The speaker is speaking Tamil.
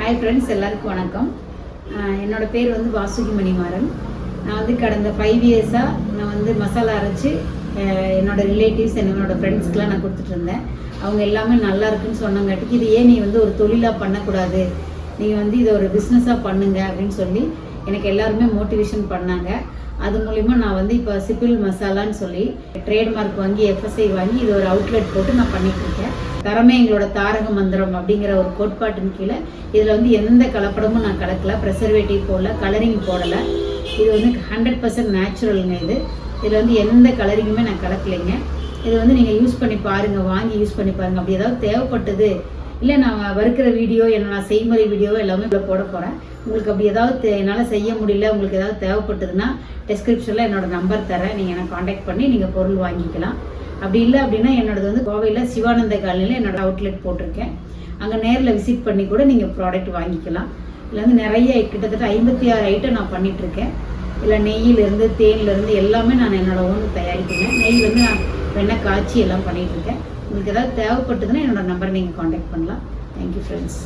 ஹாய் ஃப்ரெண்ட்ஸ், எல்லாருக்கும் வணக்கம். என்னோடய பேர் வந்து வாசுகி மணிமாறன். நான் வந்து கடந்த 5 இயர்ஸாக நான் வந்து மசாலா அரைச்சி என்னோடய ரிலேட்டிவ்ஸ் என்னோடய ஃப்ரெண்ட்ஸ்க்கெலாம் நான் கொடுத்துட்ருந்தேன். அவங்க எல்லாமே நல்லா இருக்குன்னு சொன்னங்காட்டிக்கு இது ஏன் நீ வந்து ஒரு தொழிலாக பண்ணக்கூடாது, நீங்கள் வந்து இதை ஒரு பிஸ்னஸாக பண்ணுங்க அப்படின்னு சொல்லி எனக்கு எல்லாருமே மோட்டிவேஷன் பண்ணாங்க. அது மூலிமா நான் வந்து இப்போ சிபில் மசாலான்னு சொல்லி ட்ரேட்மார்க் வாங்கி FSI வாங்கி இது ஒரு அவுட்லெட் போட்டு நான் பண்ணிகிட்ருக்கேன். தரமே எங்களோட தாரக மந்திரம் அப்படிங்கிற ஒரு கோட்பாட்டின் கீழே இதில் வந்து எந்த கலப்படமும் நான் கலக்கலை, ப்ரெசர்வேட்டிவ் போடல, கலரிங் போடலை. இது வந்து 100% நேச்சுரலுங்க. இதில் வந்து எந்த கலரிங்குமே நான் கலக்கலைங்க. இது வந்து நீங்கள் யூஸ் பண்ணி பாருங்கள், வாங்கி யூஸ் பண்ணி பாருங்கள். அப்படி ஏதாவது தேவைப்பட்டது இல்லை, நான் வறுக்கிற வீடியோ நான் செய்முறை வீடியோவோ எல்லாமே இவ்வளோ போட போகிறேன். உங்களுக்கு அப்படி ஏதாவது என்னால் செய்ய முடியல, உங்களுக்கு ஏதாவது தேவைப்பட்டதுன்னா டிஸ்கிரிப்ஷனில் என்னோடய நம்பர் தரேன். நீங்கள் என்னை காண்டாக்ட் பண்ணி நீங்கள் பொருள் வாங்கிக்கலாம். அப்படி இல்லை அப்படின்னா என்னோடது வந்து கோவையில் சிவானந்த காலனியில் என்னோடய அவுட்லெட் போட்டிருக்கேன். அங்கே நேரில் விசிட் பண்ணி கூட நீங்கள் ப்ராடக்ட் வாங்கிக்கலாம். இதில் வந்து நிறைய கிட்டத்தட்ட 56 ஐட்டம் நான் பண்ணிகிட்ருக்கேன். இல்லை நெய்யிலேருந்து தேன்லேருந்து எல்லாமே நான் என்னோடய ஓன் தயாரிக்கிறேன். நெய் வந்து நான் வெண்ணெய் காய்ச்சி எல்லாம் பண்ணிகிட்ருக்கேன். உங்களுக்கு ஏதாவது தேவைப்பட்டதுன்னா என்னோடய நம்பரை நீங்கள் காண்டாக்ட் பண்ணலாம். Thank you friends.